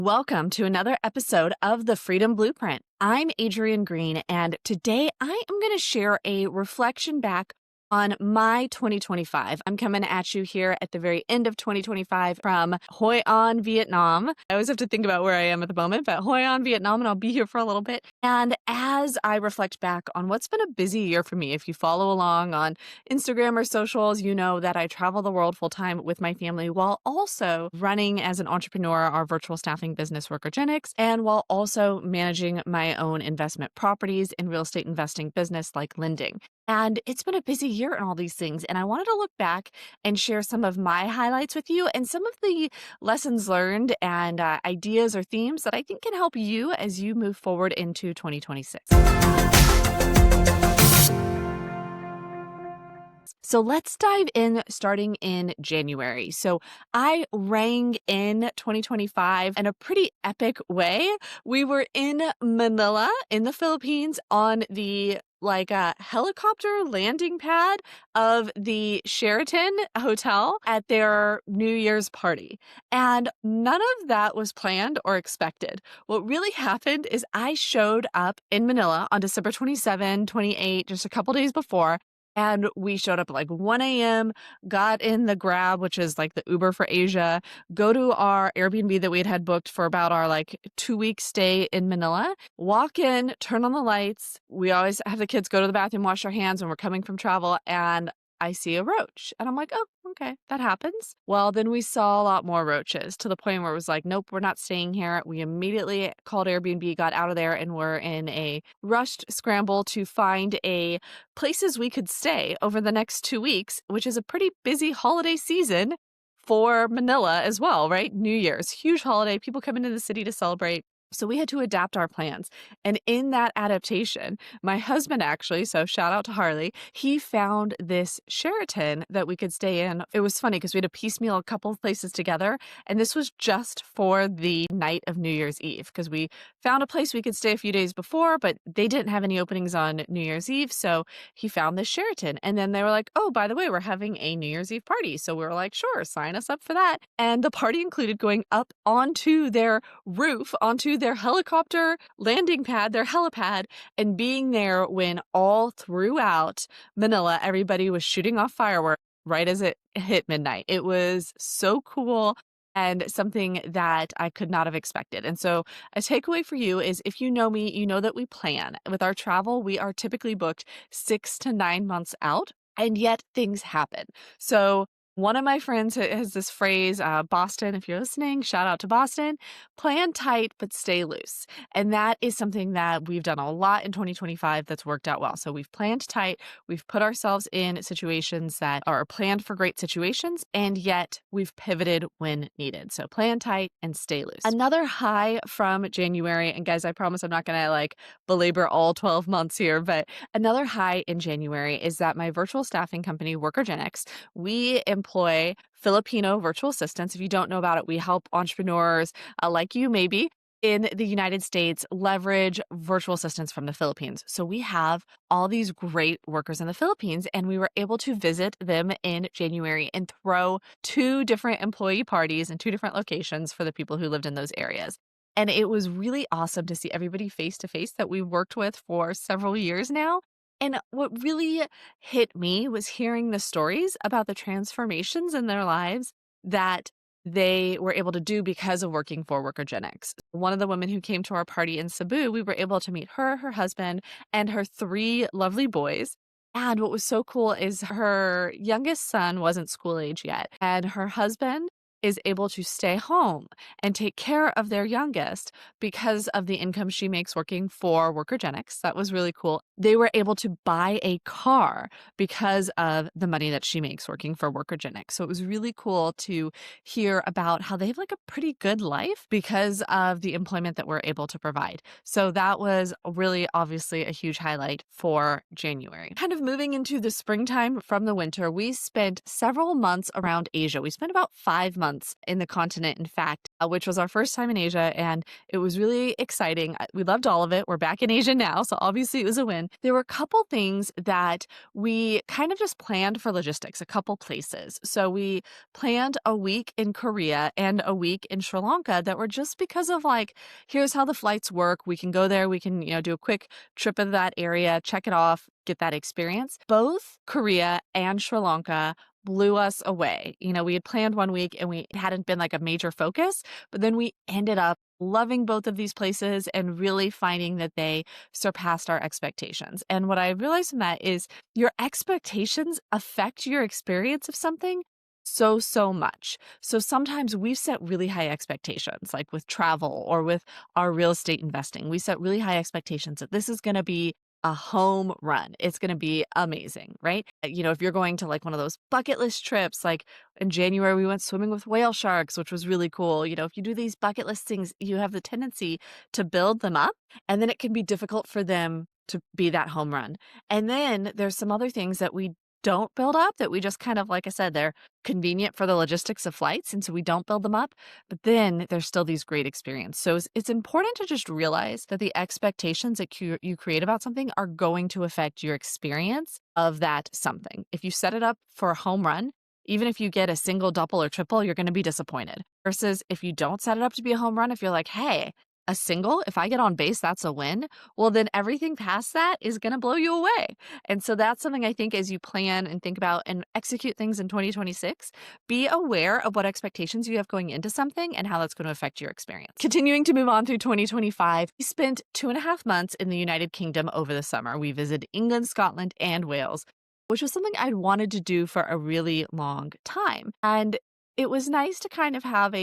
Welcome to another episode of the Freedom Blueprint. I'm Adrienne Green, and today I am going to share a reflection back on my 2025. I'm coming at you here at the very end of 2025 from Hoi An, Vietnam. I always have to think about where I am at the moment, but Hoi An, Vietnam, and I'll be here for a little bit. And as I reflect back on what's been a busy year for me, if you follow along on Instagram or socials, you know that I travel the world full time with my family while also running as an entrepreneur our virtual staffing business Workogenics, and while also managing my own investment properties in real estate investing business like lending. And it's been a busy year in all these things. And I wanted to look back and share some of my highlights with you and some of the lessons learned and ideas or themes that I think can help you as you move forward into 2026. So let's dive in starting in January. So I rang in 2025 in a pretty epic way. We were in Manila in the Philippines on the helicopter landing pad of the Sheraton Hotel at their New Year's party. And none of that was planned or expected. What really happened is I showed up in Manila on December 27, 28, just a couple days before. And we showed up at like 1 a.m., got in the Grab, which is like the Uber for Asia, go to our Airbnb that we had booked for about our 2-week stay in Manila, walk in, turn on the lights. We always have the kids go to the bathroom, wash their hands when we're coming from travel. And I see a roach. And I'm like, oh, okay, that happens. Well, then we saw a lot more roaches to the point where it was like, nope, we're not staying here. We immediately called Airbnb, got out of there, and we're in a rushed scramble to find places we could stay over the next 2 weeks, which is a pretty busy holiday season for Manila as well, right? New Year's, huge holiday. People come into the city to celebrate. So we had to adapt our plans. And in that adaptation, my husband actually, so shout out to Harley, he found this Sheraton that we could stay in. It was funny because we had to piecemeal a couple of places together. And this was just for the night of New Year's Eve because we found a place we could stay a few days before, but they didn't have any openings on New Year's Eve. So he found this Sheraton. And then they were like, oh, by the way, we're having a New Year's Eve party. So we were like, sure, sign us up for that. And the party included going up onto their roof, onto their helicopter landing pad, their helipad, and being there when all throughout Manila, everybody was shooting off fireworks right as it hit midnight. It was so cool and something that I could not have expected. And so a takeaway for you is if you know me, you know that we plan. With our travel, we are typically booked 6 to 9 months out, and yet things happen. So one of my friends has this phrase, Boston, if you're listening, shout out to Boston, plan tight, but stay loose. And that is something that we've done a lot in 2025 that's worked out well. So we've planned tight, we've put ourselves in situations that are planned for great situations, and yet we've pivoted when needed. So plan tight and stay loose. Another high from January, and guys, I promise I'm not going to belabor all 12 months here, but another high in January is that my virtual staffing company, Workogenics, we employ Filipino virtual assistants. If you don't know about it, we help entrepreneurs like you maybe in the United States leverage virtual assistants from the Philippines. So we have all these great workers in the Philippines, and we were able to visit them in January and throw 2 different employee parties in 2 different locations for the people who lived in those areas. And it was really awesome to see everybody face to face that we've worked with for several years now. And what really hit me was hearing the stories about the transformations in their lives that they were able to do because of working for Workogenics. One of the women who came to our party in Cebu, we were able to meet her, her husband, and her 3 lovely boys. And what was so cool is her youngest son wasn't school age yet, and her husband is able to stay home and take care of their youngest because of the income she makes working for Workogenics. That was really cool. They were able to buy a car because of the money that she makes working for Workogenics. So it was really cool to hear about how they have a pretty good life because of the employment that we're able to provide. So that was really obviously a huge highlight for January. Kind of moving into the springtime from the winter, we spent several months around Asia. We spent about 5 months months in the continent, in fact, which was our first time in Asia. And it was really exciting. We loved all of it. We're back in Asia now. So obviously it was a win. There were a couple things that we kind of just planned for logistics, a couple places. So we planned a week in Korea and a week in Sri Lanka that were just because of like, here's how the flights work. We can go there. We can, do a quick trip of that area, check it off, get that experience. Both Korea and Sri Lanka blew us away. We had planned 1 week and it hadn't been like a major focus, but then we ended up loving both of these places and really finding that they surpassed our expectations. And what I realized from that is your expectations affect your experience of something so much. So sometimes we've set really high expectations, like with travel or with our real estate investing. We set really high expectations that this is going to be a home run. It's going to be amazing, right? If you're going to like one of those bucket list trips, like in January, we went swimming with whale sharks, which was really cool. If you do these bucket list things, you have the tendency to build them up, and then it can be difficult for them to be that home run. And then there's some other things that we don't build up that we just kind of, like I said, they're convenient for the logistics of flights. And so we don't build them up, but then there's still these great experiences. So it's important to just realize that the expectations that you create about something are going to affect your experience of that something. If you set it up for a home run, even if you get a single, double, or triple, you're going to be disappointed. Versus if you don't set it up to be a home run, if you're like, hey, a single, if I get on base, that's a win. Well, then everything past that is going to blow you away. And so that's something I think as you plan and think about and execute things in 2026, be aware of what expectations you have going into something and how that's going to affect your experience. Continuing to move on through 2025, we spent 2.5 months in the United Kingdom over the summer. We visited England, Scotland, and Wales, which was something I'd wanted to do for a really long time. And it was nice to kind of have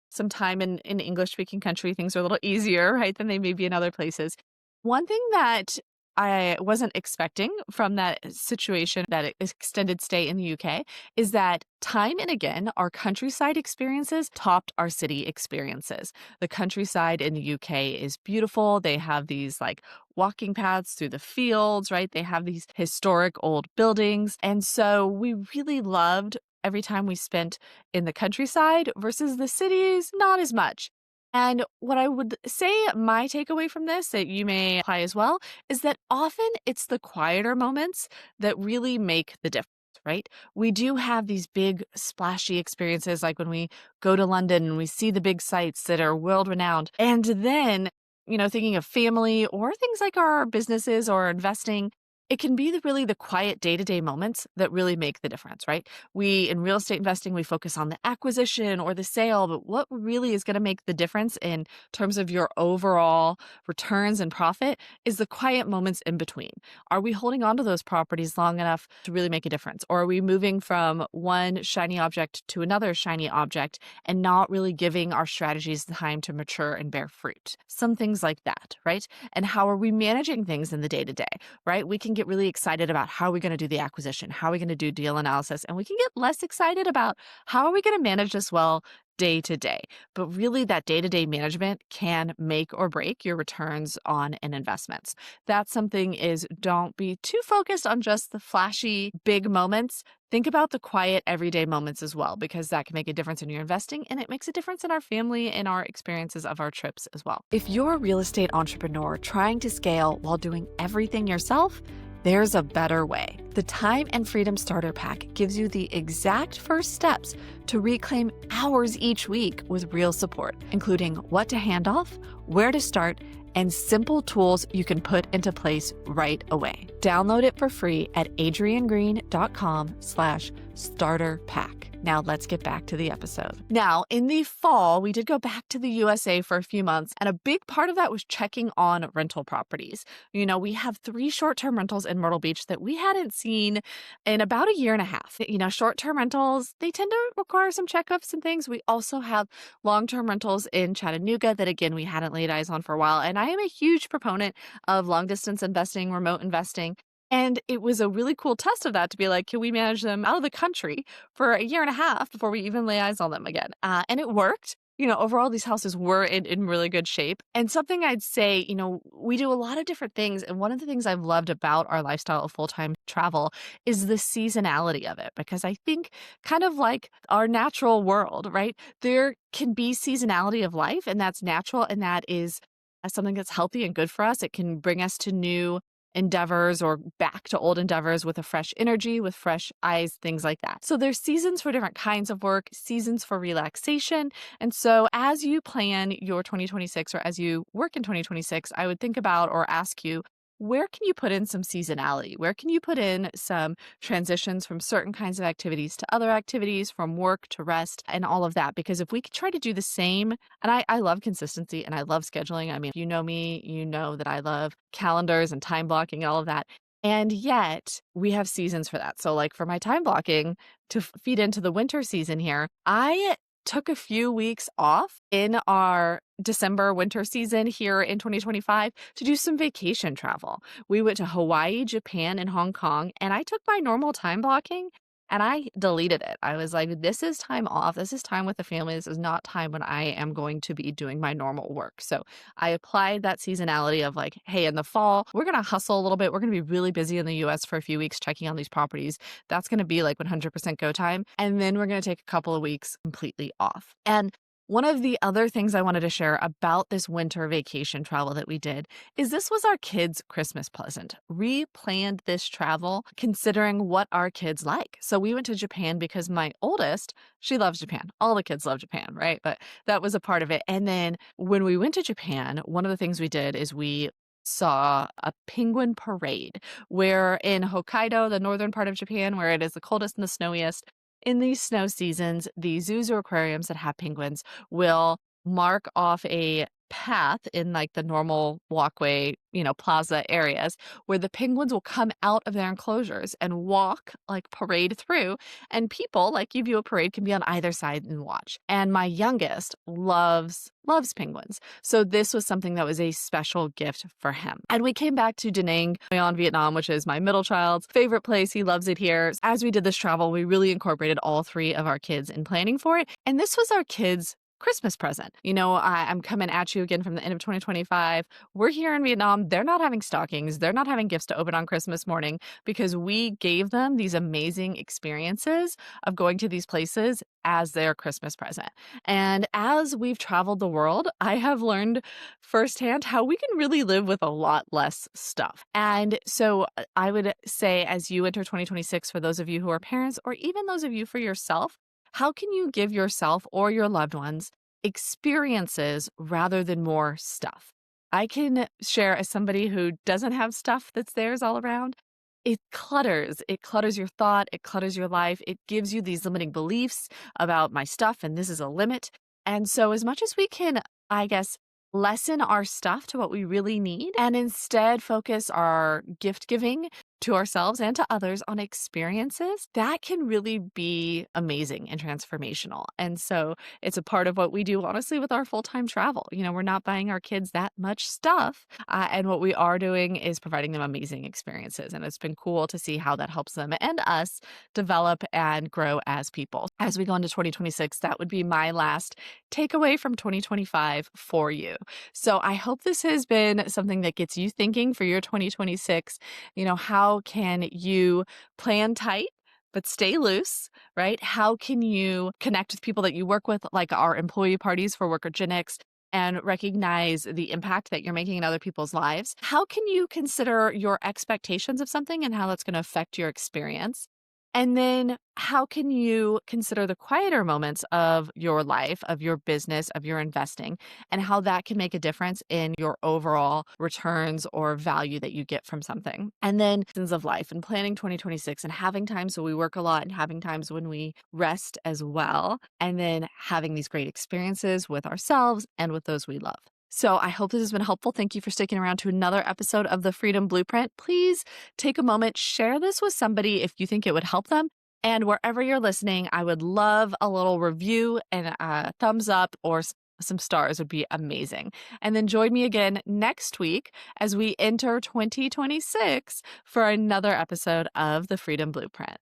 some time in English-speaking country. Things are a little easier, right, than they may be in other places. One thing that I wasn't expecting from that situation, that extended stay in the UK, is that time and again, our countryside experiences topped our city experiences. The countryside in the UK is beautiful. They have these like walking paths through the fields, right? They have these historic old buildings. And so we really loved every time we spent in the countryside versus the cities, not as much. And what I would say my takeaway from this that you may apply as well is that often it's the quieter moments that really make the difference, right? We do have these big splashy experiences like when we go to London and we see the big sites that are world renowned. And then, thinking of family or things like our businesses or investing, it can be really the quiet day-to-day moments that really make the difference, right? In real estate investing, we focus on the acquisition or the sale, but what really is going to make the difference in terms of your overall returns and profit is the quiet moments in between. Are we holding on to those properties long enough to really make a difference? Or are we moving from one shiny object to another shiny object and not really giving our strategies the time to mature and bear fruit? Some things like that, right? And how are we managing things in the day-to-day, right? We can get really excited about how are we going to do the acquisition, how are we going to do deal analysis, and we can get less excited about how are we going to manage this well day to day. But really that day-to-day management can make or break your returns on an investments. That's something is don't be too focused on just the flashy big moments. Think about the quiet everyday moments as well, because that can make a difference in your investing and it makes a difference in our family and our experiences of our trips as well. If you're a real estate entrepreneur trying to scale while doing everything yourself, there's a better way. The Time and Freedom Starter Pack gives you the exact first steps to reclaim hours each week with real support, including what to hand off, where to start, and simple tools you can put into place right away. Download it for free at adriennegreen.com/starter pack. Now let's get back to the episode. Now, in the fall, we did go back to the USA for a few months, and a big part of that was checking on rental properties. We have 3 short-term rentals in Myrtle Beach that we hadn't seen in about a year and a half. Short-term rentals, they tend to require some checkups and things. We also have long-term rentals in Chattanooga that, again, we hadn't laid eyes on for a while. And I am a huge proponent of long-distance investing, remote investing. And it was a really cool test of that to be like, can we manage them out of the country for a year and a half before we even lay eyes on them again? And it worked. overall these houses were in really good shape. And something I'd say, we do a lot of different things. And one of the things I've loved about our lifestyle of full-time travel is the seasonality of it, because I think kind of like our natural world, right? There can be seasonality of life, and that's natural. And that is something that's healthy and good for us. It can bring us to new endeavors or back to old endeavors with a fresh energy, with fresh eyes, things like that. So there's seasons for different kinds of work, seasons for relaxation. And so as you plan your 2026 or as you work in 2026, I would think about or ask you, where can you put in some seasonality? Where can you put in some transitions from certain kinds of activities to other activities, from work to rest, and all of that? Because if we could try to do the same, and I love consistency and I love scheduling. I mean, if you know me, you know that I love calendars and time blocking and all of that. And yet we have seasons for that. So, like for my time blocking to feed into the winter season here, I took a few weeks off in our December winter season here in 2025 to do some vacation travel. We went to Hawaii, Japan, and Hong Kong, and I took my normal time blocking and I deleted it. I was like, this is time off. This is time with the family. This is not time when I am going to be doing my normal work. So I applied that seasonality of like, hey, in the fall, we're going to hustle a little bit. We're going to be really busy in the US for a few weeks checking on these properties. That's going to be like 100% go time. And then we're going to take a couple of weeks completely off. And one of the other things I wanted to share about this winter vacation travel that we did is this was our kids' Christmas present. We planned this travel considering what our kids like. So we went to Japan because my oldest, she loves Japan. All the kids love Japan, right? But that was a part of it. And then when we went to Japan, one of the things we did is we saw a penguin parade where in Hokkaido, the northern part of Japan, where it is the coldest and the snowiest, in these snow seasons, the zoos or aquariums that have penguins will mark off a path in like the normal walkway, plaza areas where the penguins will come out of their enclosures and walk, like parade through. And people, like you view a parade, can be on either side and watch. And my youngest loves penguins. So this was something that was a special gift for him. And we came back to Da Nang, Vietnam, which is my middle child's favorite place. He loves it here. As we did this travel, we really incorporated all three of our kids in planning for it. And this was our kids' Christmas present. I'm coming at you again from the end of 2025. We're here in Vietnam. They're not having stockings. They're not having gifts to open on Christmas morning because we gave them these amazing experiences of going to these places as their Christmas present. And as we've traveled the world, I have learned firsthand how we can really live with a lot less stuff. And so I would say, as you enter 2026, for those of you who are parents, or even those of you for yourself, how can you give yourself or your loved ones experiences rather than more stuff? I can share, as somebody who doesn't have stuff that's theirs all around, it clutters. It clutters your thought. It clutters your life. It gives you these limiting beliefs about my stuff, and this is a limit. And so as much as we can, I guess, lessen our stuff to what we really need and instead focus our gift giving to ourselves and to others on experiences, that can really be amazing and transformational. And so it's a part of what we do, honestly, with our full-time travel. We're not buying our kids that much stuff. And what we are doing is providing them amazing experiences. And it's been cool to see how that helps them and us develop and grow as people. As we go into 2026, that would be my last takeaway from 2025 for you. So I hope this has been something that gets you thinking for your 2026. How can you plan tight but stay loose, right? How can you connect with people that you work with, like our employee parties for Workogenics, and recognize the impact that you're making in other people's lives? How can you consider your expectations of something and how that's going to affect your experience? And then how can you consider the quieter moments of your life, of your business, of your investing, and how that can make a difference in your overall returns or value that you get from something? And then seasons of life and planning 2026 and having times when we work a lot and having times when we rest as well. And then having these great experiences with ourselves and with those we love. So I hope this has been helpful. Thank you for sticking around to another episode of the Freedom Blueprint. Please take a moment, share this with somebody if you think it would help them. And wherever you're listening, I would love a little review and a thumbs up or some stars would be amazing. And then join me again next week as we enter 2026 for another episode of the Freedom Blueprint.